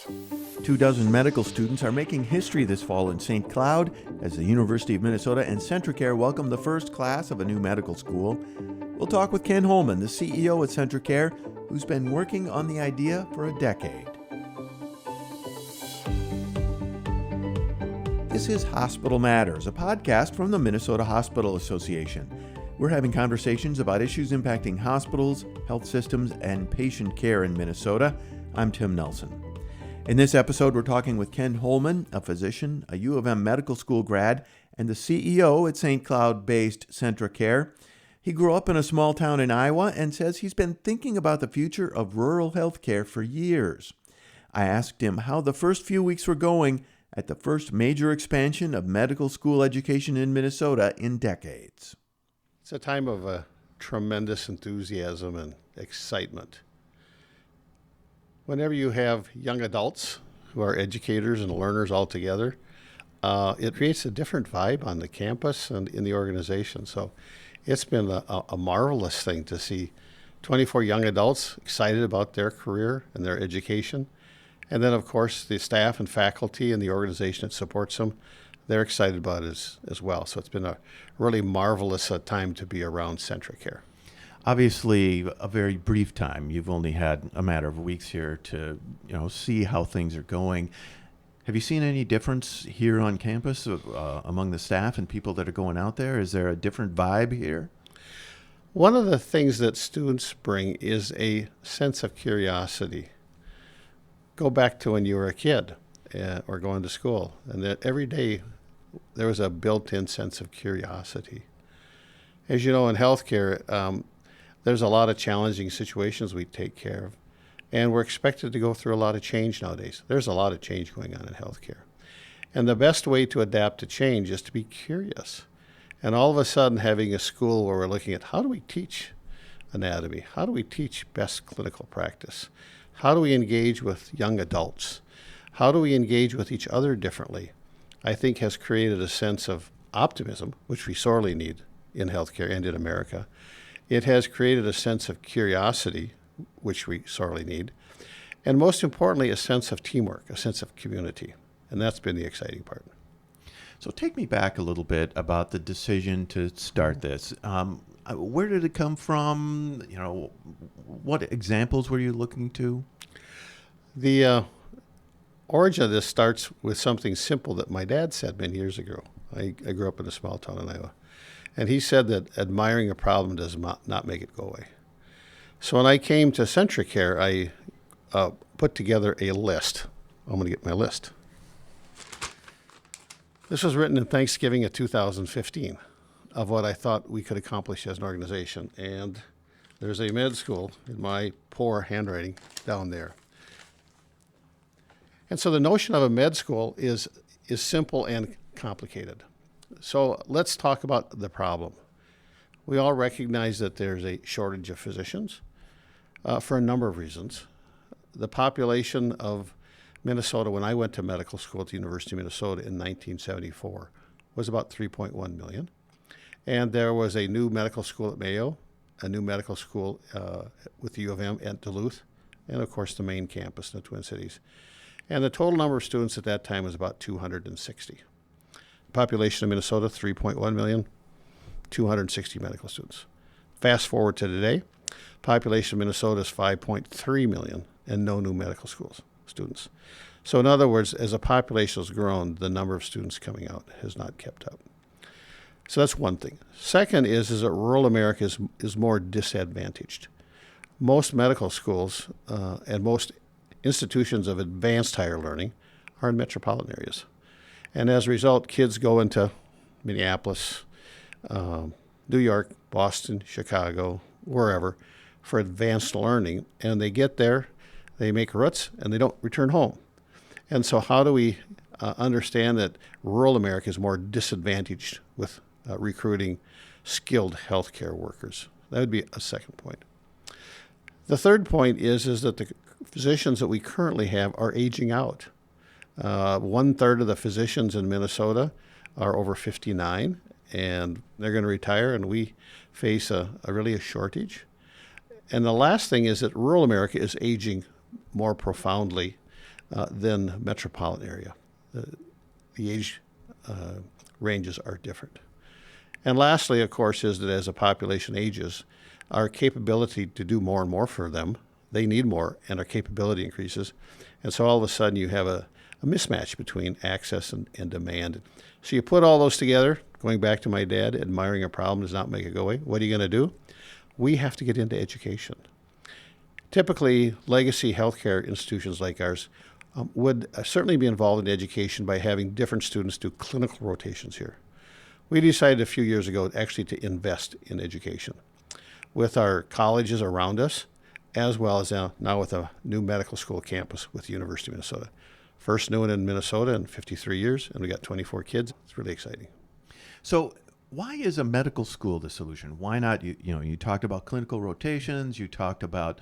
24 medical students are making history this fall in St. Cloud as the University of Minnesota and CentraCare welcome the first class of a new medical school. We'll talk with Ken Holmen, the CEO at CentraCare, who's been working on the idea for a decade. This is Hospital Matters, a podcast from the Minnesota Hospital Association. We're having conversations about issues impacting hospitals, health systems, and patient care in Minnesota. I'm Tim Nelson. In this episode, we're talking with Ken Holmen, a physician, a U of M medical school grad, and the CEO at St. Cloud-based CentraCare. He grew up in a small town in Iowa and says he's been thinking about the future of rural health care for years. I asked him how the first few weeks were going at the first major expansion of medical school education in Minnesota in decades. It's a time of tremendous enthusiasm and excitement. Whenever you have young adults who are educators and learners all together, it creates a different vibe on the campus and in the organization. So it's been a marvelous thing to see 24 young adults excited about their career and their education. And then, of course, the staff and faculty and the organization that supports them, they're excited about it as well. So it's been a really marvelous time to be around CentraCare. Obviously, a very brief time. You've only had a matter of weeks here to, see how things are going. Have you seen any difference here on campus among the staff and people that are going out there? Is there a different vibe here? One of the things that students bring is a sense of curiosity. Go back to when you were a kid or going to school, and that every day there was a built-in sense of curiosity. As you know, in healthcare, there's a lot of challenging situations we take care of, and we're expected to go through a lot of change nowadays. There's a lot of change going on in healthcare. And the best way to adapt to change is to be curious. And all of a sudden having a school where we're looking at how do we teach anatomy? How do we teach best clinical practice? How do we engage with young adults? How do we engage with each other differently? I think has created a sense of optimism, which we sorely need in healthcare and in America. It has created a sense of curiosity, which we sorely need. And most importantly, a sense of teamwork, a sense of community. And that's been the exciting part. So take me back a little bit about the decision to start this. Where did it come from? What examples were you looking to? The origin of this starts with something simple that my dad said many years ago. I grew up in a small town in Iowa. And he said that admiring a problem does not make it go away. So when I came to CentraCare, I put together a list. I'm going to get my list. This was written in Thanksgiving of 2015 of what I thought we could accomplish as an organization. And there's a med school in my poor handwriting down there. And so the notion of a med school is simple and complicated. So let's talk about the problem. We all recognize that there's a shortage of physicians for a number of reasons. The population of Minnesota, when I went to medical school at the University of Minnesota in 1974, was about 3.1 million. And there was a new medical school at Mayo, a new medical school with the U of M at Duluth, and of course the main campus in the Twin Cities. And the total number of students at that time was about 260. Population of Minnesota, 3.1 million, 260 medical students. Fast forward to today, population of Minnesota is 5.3 million and no new medical schools students. So in other words, as a population has grown, the number of students coming out has not kept up. So that's one thing. Second is that rural America is more disadvantaged. Most medical schools and most institutions of advanced higher learning are in metropolitan areas. And as a result, kids go into Minneapolis, New York, Boston, Chicago, wherever, for advanced learning. And they get there, they make roots, and they don't return home. And so how do we understand that rural America is more disadvantaged with recruiting skilled healthcare workers? That would be a second point. The third point is that the physicians that we currently have are aging out. 1/3 of the physicians in Minnesota are over 59, and they're going to retire, and we face really a shortage. And the last thing is that rural America is aging more profoundly than metropolitan area. The age ranges are different. And lastly, of course, is that as the population ages, our capability to do more and more for them, they need more, and our capability increases. And so all of a sudden you have a mismatch between access and demand. So you put all those together, going back to my dad, admiring a problem does not make it go away. What are you going to do? We have to get into education. Typically, legacy healthcare institutions like ours would certainly be involved in education by having different students do clinical rotations here. We decided a few years ago actually to invest in education with our colleges around us, as well as now with a new medical school campus with the University of Minnesota. First new one in Minnesota in 53 years, and we got 24 kids. It's really exciting. So why is a medical school the solution? Why not, you talked about clinical rotations, you talked about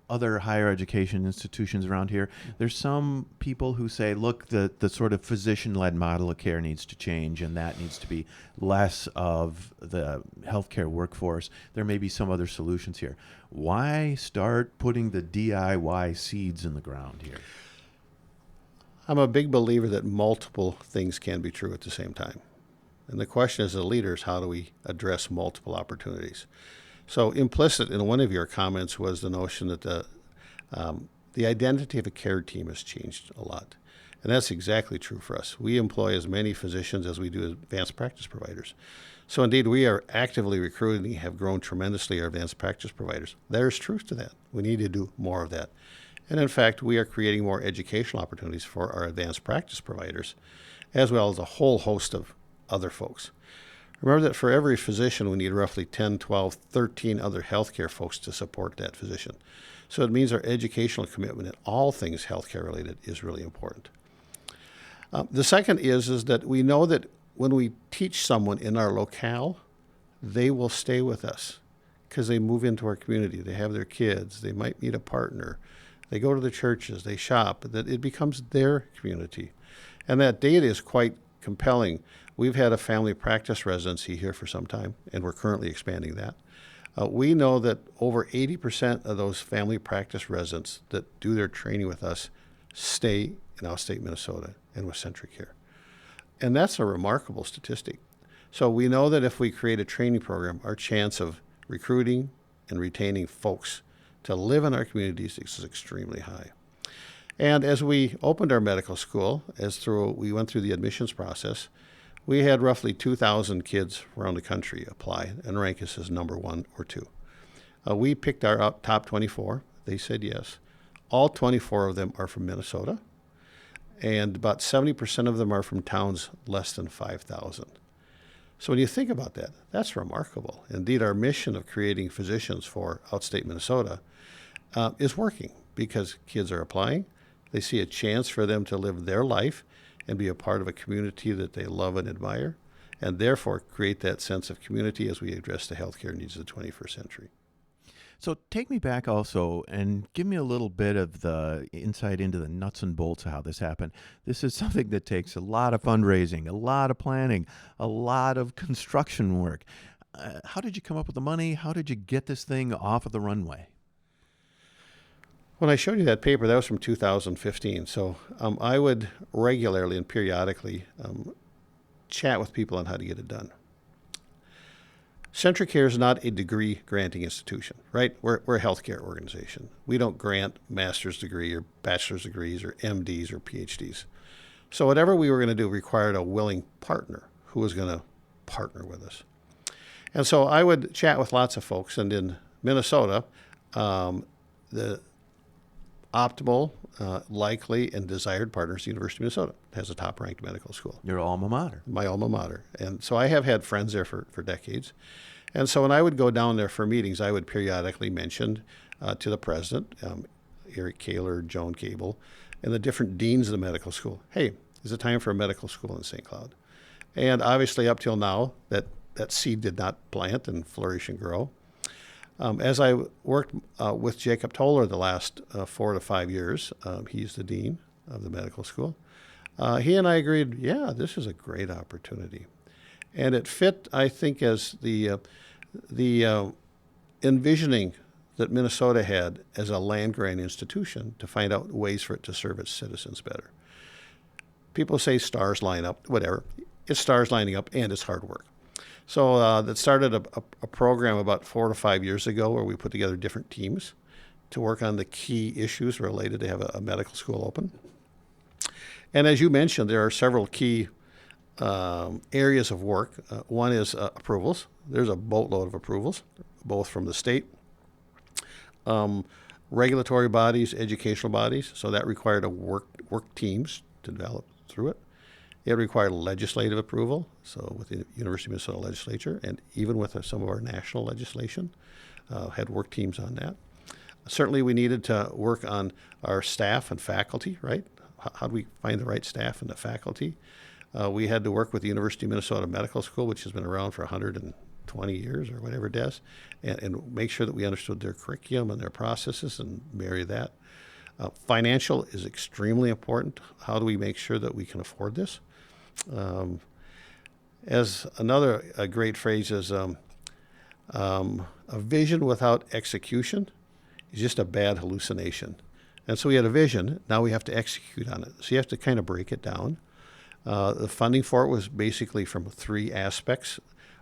other higher education institutions around here. There's some people who say, look, the sort of physician-led model of care needs to change, and that needs to be less of the healthcare workforce. There may be some other solutions here. Why start putting the DIY seeds in the ground here? I'm a big believer that multiple things can be true at the same time. And the question as a leader is, how do we address multiple opportunities? So implicit in one of your comments was the notion that the identity of a care team has changed a lot. And that's exactly true for us. We employ as many physicians as we do advanced practice providers. So indeed, we are actively recruiting, have grown tremendously our advanced practice providers. There's truth to that. We need to do more of that. And in fact, we are creating more educational opportunities for our advanced practice providers, as well as a whole host of other folks. Remember that for every physician, we need roughly 10, 12, 13 other healthcare folks to support that physician. So it means our educational commitment in all things healthcare related is really important. The second is that we know that when we teach someone in our locale, they will stay with us because they move into our community. They have their kids. They might meet a partner. They go to the churches. They shop. That it becomes their community. And that data is quite compelling. We've had a family practice residency here for some time, and we're currently expanding that. We know that over 80% of those family practice residents that do their training with us stay in upstate Minnesota and with CentraCare. And that's a remarkable statistic. So we know that if we create a training program, our chance of recruiting and retaining folks to live in our communities is extremely high. And as we opened our medical school, we went through the admissions process, we had roughly 2,000 kids around the country apply and rank us as number 1 or 2. We picked our top 24. They said yes. All 24 of them are from Minnesota, and about 70% of them are from towns less than 5,000. So when you think about that, that's remarkable. Indeed, our mission of creating physicians for outstate Minnesota is working because kids are applying. They see a chance for them to live their life and be a part of a community that they love and admire, and therefore create that sense of community as we address the healthcare needs of the 21st century. So take me back also and give me a little bit of the insight into the nuts and bolts of how this happened. This is something that takes a lot of fundraising, a lot of planning, a lot of construction work. How did you come up with the money? How did you get this thing off of the runway? When I showed you that paper, that was from 2015. So I would regularly and periodically chat with people on how to get it done. CentraCare is not a degree granting institution, right? We're a healthcare organization. We don't grant master's degree or bachelor's degrees or MDs or PhDs. So whatever we were going to do required a willing partner who was going to partner with us. And so I would chat with lots of folks. And in Minnesota, the optimal, likely, and desired partner is the University of Minnesota. It has a top-ranked medical school. Your alma mater. My alma mater. And so I have had friends there for decades. And so when I would go down there for meetings, I would periodically mention to the president, Eric Kaler, Joan Cable, and the different deans of the medical school, hey, is it time for a medical school in St. Cloud? And obviously up till now, that seed did not plant and flourish and grow. As I worked with Jacob Toller the last 4 to 5 years, he's the dean of the medical school, he and I agreed, yeah, this is a great opportunity. And it fit, I think, as the envisioning that Minnesota had as a land-grant institution to find out ways for it to serve its citizens better. People say stars line up, whatever. It's stars lining up, and it's hard work. So that started a program about 4 to 5 years ago where we put together different teams to work on the key issues related to have a medical school open. And as you mentioned, there are several key areas of work. One is approvals. There's a boatload of approvals, both from the state, regulatory bodies, educational bodies. So that required work teams to develop through it. It required legislative approval, so with the University of Minnesota legislature, and even with some of our national legislation, had work teams on that. Certainly we needed to work on our staff and faculty, right? How do we find the right staff and the faculty? We had to work with the University of Minnesota Medical School, which has been around for 120 years or whatever it is, and make sure that we understood their curriculum and their processes and marry that. Financial is extremely important. How do we make sure that we can afford this? As a great phrase is, a vision without execution is just a bad hallucination. And so we had a vision. Now we have to execute on it. So you have to kind of break it down. The funding for it was basically from 3 aspects.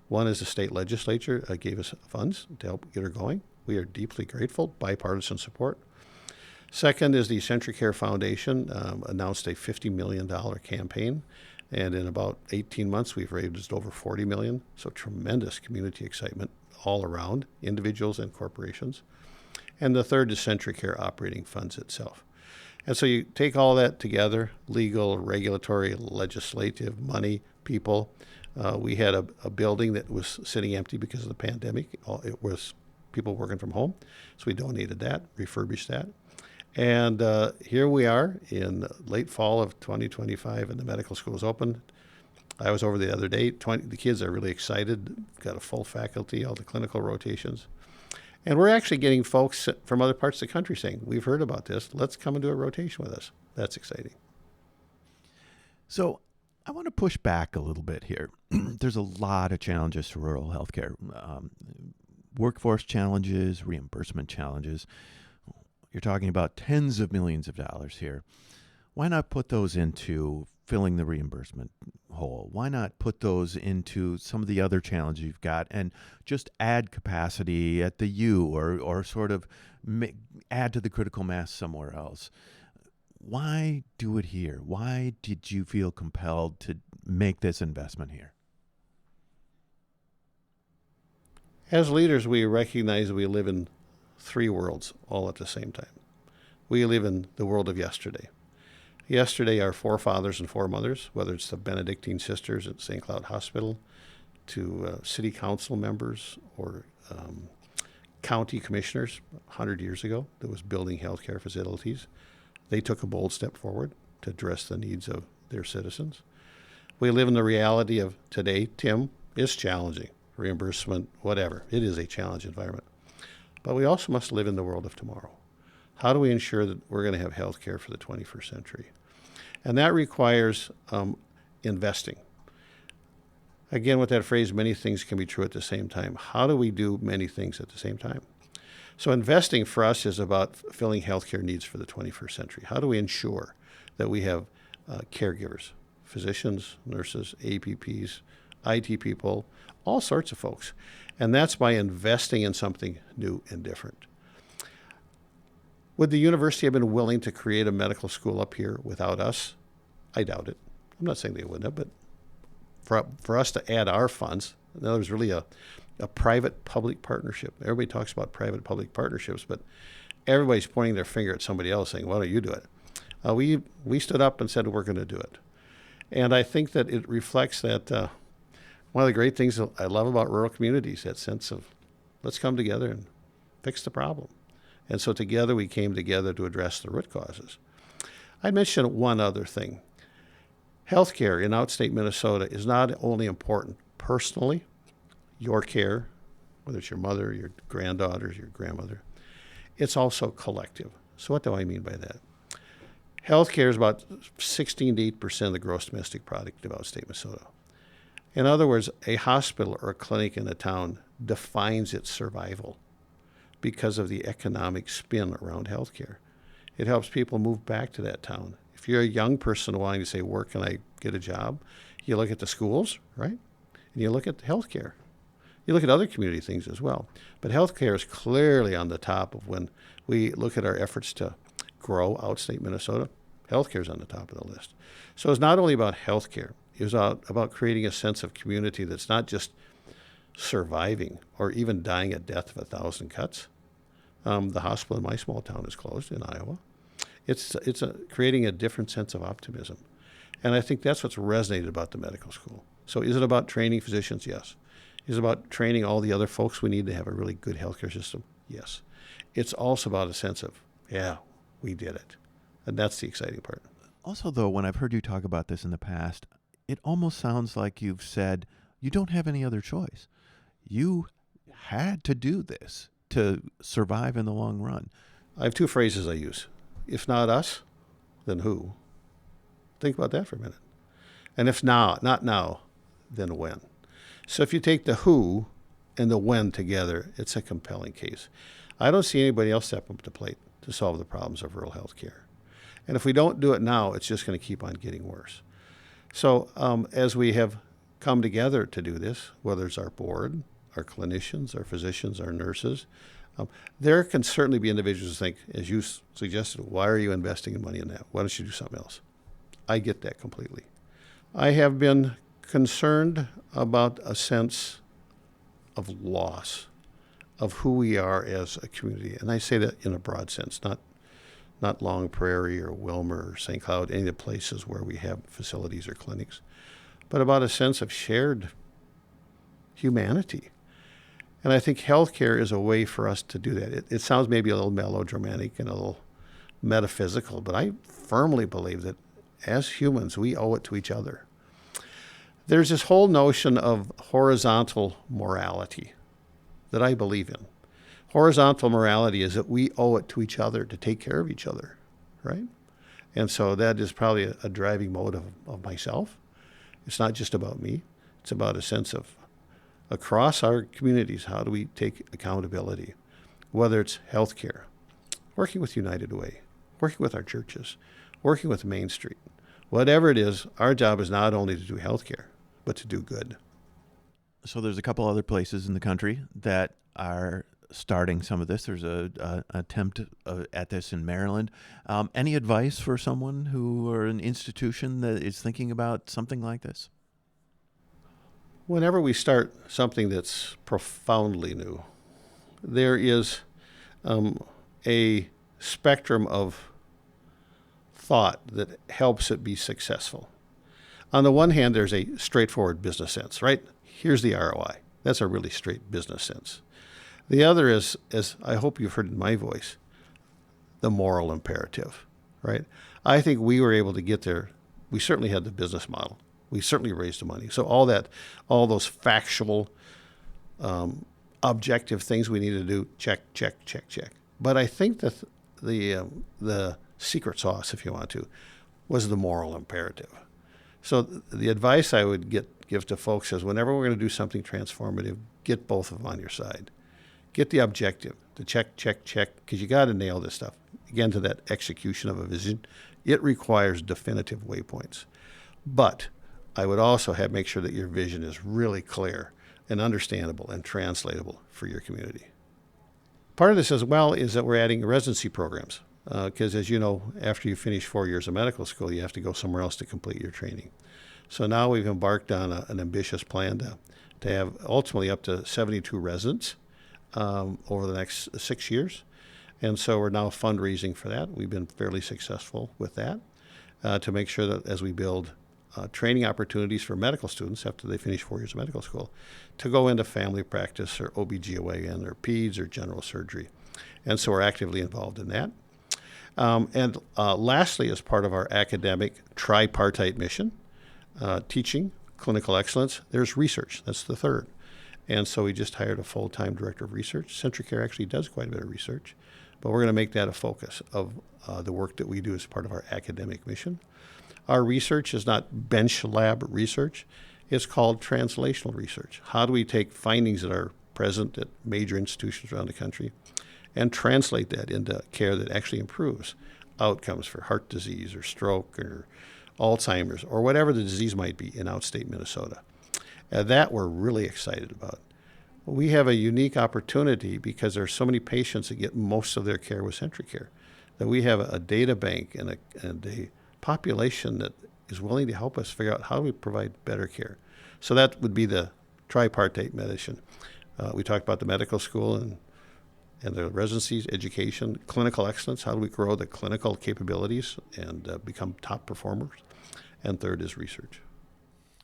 One is the state legislature gave us funds to help get her going. We are deeply grateful, bipartisan support. Second is the CentraCare Foundation announced a $50 million campaign. And in about 18 months, we've raised over $40 million. So tremendous community excitement all around, individuals and corporations. And the third is CentraCare operating funds itself. And so you take all that together, legal, regulatory, legislative, money, people. We had a building that was sitting empty because of the pandemic. It was people working from home. So we donated that, refurbished that. And here we are in late fall of 2025, and the medical school is open. I was over the other day. The kids are really excited. Got a full faculty, all the clinical rotations. And we're actually getting folks from other parts of the country saying, we've heard about this. Let's come and do a rotation with us. That's exciting. So I want to push back a little bit here. There's a lot of challenges to rural healthcare. Workforce challenges, reimbursement challenges. You're talking about tens of millions of dollars here. Why not put those into filling the reimbursement hole? Why not put those into some of the other challenges you've got and just add capacity at the U or sort of add to the critical mass somewhere else? Why do it here? Why did you feel compelled to make this investment here? As leaders, we recognize we live in 3 worlds all at the same time. We live in the world of yesterday. Yesterday, our forefathers and foremothers, whether it's the Benedictine sisters at St. Cloud Hospital, to city council members or county commissioners 100 years ago that was building healthcare facilities, they took a bold step forward to address the needs of their citizens. We live in the reality of today. Tim, is challenging. Reimbursement, whatever. It is a challenging environment. But we also must live in the world of tomorrow. How do we ensure that we're going to have health care for the 21st century? And that requires investing. Again, with that phrase, many things can be true at the same time. How do we do many things at the same time? So investing for us is about filling healthcare needs for the 21st century. How do we ensure that we have caregivers, physicians, nurses, APPs, IT people, all sorts of folks? And that's by investing in something new and different. Would the university have been willing to create a medical school up here without us? I doubt it. I'm not saying they wouldn't have, but for us to add our funds, that was really a private-public partnership. Everybody talks about private-public partnerships, but everybody's pointing their finger at somebody else saying, why don't you do it? We stood up and said, we're going to do it. And I think that it reflects that one of the great things that I love about rural communities, that sense of let's come together and fix the problem. And so together we came together to address the root causes. I'd mention one other thing. Healthcare in outstate Minnesota is not only important personally, your care, whether it's your mother, your granddaughters, your grandmother, it's also collective. So what do I mean by that? Healthcare is about 16 to 8% of the gross domestic product of outstate Minnesota. In other words, a hospital or a clinic in a town defines its survival because of the economic spin around healthcare. It helps people move back to that town. If you're a young person wanting to say, where can I get a job? You look at the schools, right? And you look at healthcare. You look at other community things as well. But healthcare is clearly on the top of when we look at our efforts to grow outstate Minnesota. Healthcare is on the top of the list. So it's not only about healthcare. It was about creating a sense of community that's not just surviving or even dying a death of 1,000 cuts. The hospital in my small town is closed in Iowa. It's creating a different sense of optimism. And I think that's what's resonated about the medical school. So is it about training physicians? Yes. Is it about training all the other folks we need to have a really good healthcare system? Yes. It's also about a sense of, yeah, we did it. And that's the exciting part. Also, though, when I've heard you talk about this in the past, it almost sounds like you've said you don't have any other choice. You had to do this to survive in the long run. I have two phrases I use. If not us, then who? Think about that for a minute. And if not now, then when? So if you take the who and the when together, it's a compelling case. I don't see anybody else step up to the plate to solve the problems of rural health care. And if we don't do it now, it's just going to keep on getting worse. So as we have come together to do this, whether it's our board, our clinicians, our physicians, our nurses, there can certainly be individuals who think, as you suggested, why are you investing money in that? Why don't you do something else? I get that completely. I have been concerned about a sense of loss of who we are as a community. And I say that in a broad sense, not Long Prairie or Wilmer or St. Cloud, any of the places where we have facilities or clinics, but about a sense of shared humanity. And I think healthcare is a way for us to do that. It sounds maybe a little melodramatic and a little metaphysical, but I firmly believe that as humans, we owe it to each other. There's this whole notion of horizontal morality that I believe in. Horizontal morality is that we owe it to each other to take care of each other, right? And so that is probably a driving motive of myself. It's not just about me. It's about a sense of, across our communities, how do we take accountability? Whether it's healthcare, working with United Way, working with our churches, working with Main Street. Whatever it is, our job is not only to do healthcare, but to do good. So there's a couple other places in the country that are starting some of this. There's a attempt at this in Maryland. Any advice for someone or an institution that is thinking about something like this? Whenever we start something that's profoundly new, there is a spectrum of thought that helps it be successful. On the one hand, there's a straightforward business sense, right? Here's the ROI. That's a really straight business sense. The other is, as I hope you've heard in my voice, the moral imperative, right? I think we were able to get there. We certainly had the business model. We certainly raised the money. So all those factual, objective things we needed to do, check. But I think that the secret sauce, if you want to, was the moral imperative. So the advice I would give to folks is whenever we're going to do something transformative, get both of them on your side. Get the objective, the check, because you got to nail this stuff. Again, to that execution of a vision, it requires definitive waypoints. But I would also make sure that your vision is really clear and understandable and translatable for your community. Part of this as well is that we're adding residency programs. Because as you know, after you finish 4 years of medical school, you have to go somewhere else to complete your training. So now we've embarked on an ambitious plan to have ultimately up to 72 residents over the next 6 years. And so we're now fundraising for that. We've been fairly successful with that to make sure that as we build training opportunities for medical students after they finish 4 years of medical school to go into family practice or OBGYN or peds or general surgery. And so we're actively involved in that. And lastly, as part of our academic tripartite mission, teaching, clinical excellence, there's research. That's the third. And so we just hired a full-time director of research. CentraCare actually does quite a bit of research, but we're going to make that a focus of the work that we do as part of our academic mission. Our research is not bench lab research. It's called translational research. How do we take findings that are present at major institutions around the country and translate that into care that actually improves outcomes for heart disease or stroke or Alzheimer's or whatever the disease might be in outstate Minnesota. That we're really excited about. We have a unique opportunity because there are so many patients that get most of their care with CentraCare, that we have a data bank and a population that is willing to help us figure out how do we provide better care. So that would be the tripartite medicine. We talked about the medical school and the residencies, education, clinical excellence. How do we grow the clinical capabilities and become top performers? And third is research.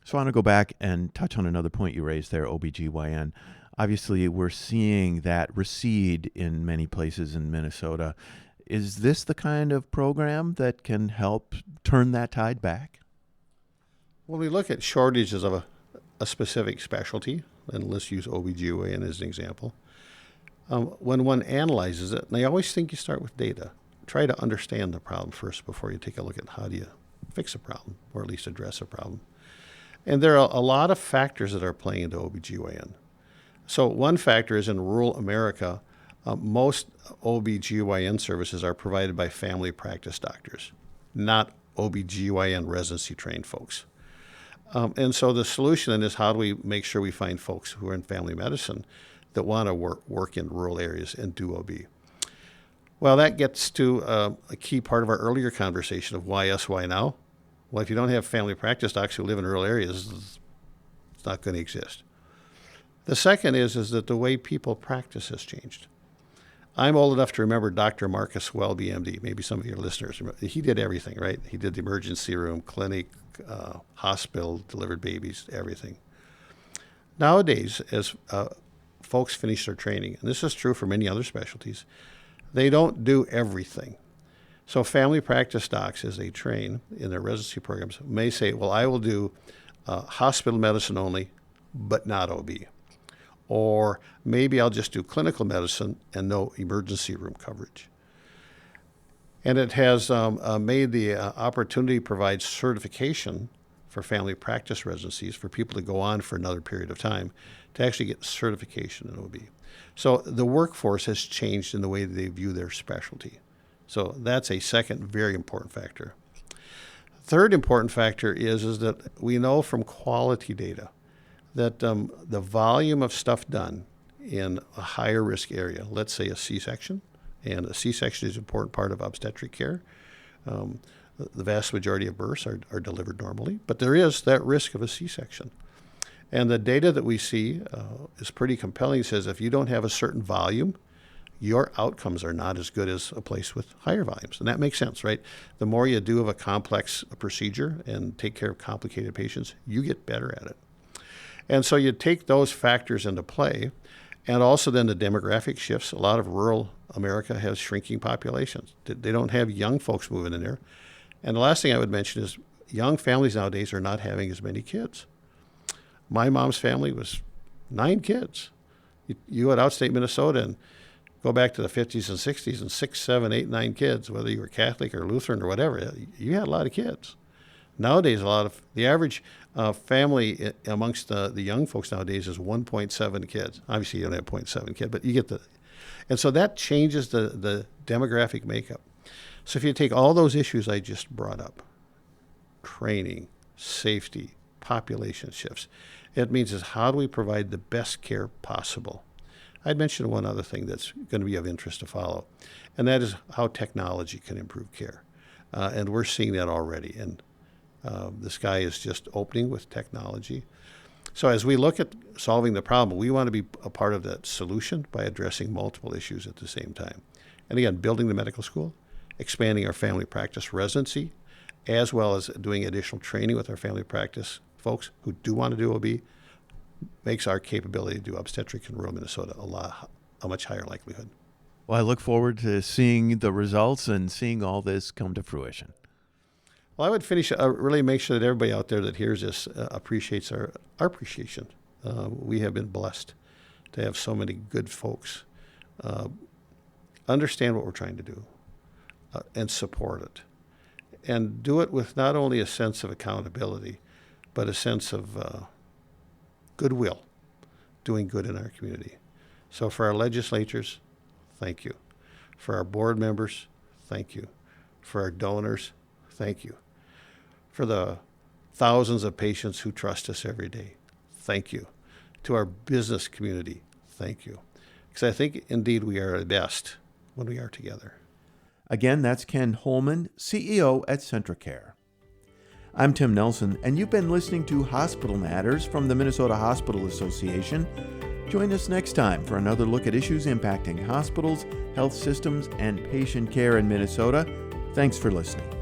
So I want to go back and touch on another point you raised there, OBGYN. Obviously, we're seeing that recede in many places in Minnesota. Is this the kind of program that can help turn that tide back? When we look at shortages of a specific specialty, and let's use OBGYN as an example, when one analyzes it, and I always think you start with data, try to understand the problem first before you take a look at how do you fix a problem, or at least address a problem. And there are a lot of factors that are playing into OBGYN. So one factor is in rural America, most OBGYN services are provided by family practice doctors, not OBGYN residency trained folks. And so the solution then is how do we make sure we find folks who are in family medicine that want to work in rural areas and do OB. Well, that gets to a key part of our earlier conversation of why us, why now? Well, if you don't have family practice docs who live in rural areas, it's not going to exist. The second is that the way people practice has changed. I'm old enough to remember Dr. Marcus Welby, MD. Maybe some of your listeners remember. He did everything, right? He did the emergency room, clinic, hospital, delivered babies, everything. Nowadays, as folks finish their training, and this is true for many other specialties, they don't do everything. So family practice docs, as they train in their residency programs, may say, well, I will do hospital medicine only, but not OB. Or maybe I'll just do clinical medicine and no emergency room coverage. And it has made the opportunity to provide certification for family practice residencies for people to go on for another period of time to actually get certification in OB. So the workforce has changed in the way that they view their specialty. So that's a second very important factor. Third important factor is that we know from quality data that the volume of stuff done in a higher risk area, let's say a C-section, and a C-section is an important part of obstetric care. The vast majority of births are delivered normally, but there is that risk of a C-section. And the data that we see is pretty compelling. It says if you don't have a certain volume, your outcomes are not as good as a place with higher volumes. And that makes sense, right? The more you do of a complex procedure and take care of complicated patients, you get better at it. And so you take those factors into play, and also then the demographic shifts. A lot of rural America has shrinking populations. They don't have young folks moving in there. And the last thing I would mention is young families nowadays are not having as many kids. My mom's family was 9 kids. You at outstate Minnesota and go back to the 50s and 60s and 6, 7, 8, 9 kids, whether you were Catholic or Lutheran or whatever, you had a lot of kids. Nowadays, the average family amongst the young folks nowadays is 1.7 kids. Obviously, you don't have 0.7 kid, but you get and so that changes the demographic makeup. So if you take all those issues I just brought up, training, safety, population shifts, it means is how do we provide the best care possible? I'd mention one other thing that's going to be of interest to follow, and that is how technology can improve care. And we're seeing that already. And the sky is just opening with technology. So as we look at solving the problem, we want to be a part of that solution by addressing multiple issues at the same time. And again, building the medical school, expanding our family practice residency, as well as doing additional training with our family practice folks who do want to do OB, makes our capability to do obstetric in rural Minnesota a much higher likelihood. Well, I look forward to seeing the results and seeing all this come to fruition. Well, I would finish, really make sure that everybody out there that hears this appreciates our appreciation. We have been blessed to have so many good folks understand what we're trying to do and support it. And do it with not only a sense of accountability, but a sense of goodwill, doing good in our community. So for our legislators, thank you. For our board members, thank you. For our donors, thank you. For the thousands of patients who trust us every day, thank you. To our business community, thank you. Because I think indeed we are best when we are together. Again, that's Ken Holmen, CEO at CentraCare. I'm Tim Nelson, and you've been listening to Hospital Matters from the Minnesota Hospital Association. Join us next time for another look at issues impacting hospitals, health systems, and patient care in Minnesota. Thanks for listening.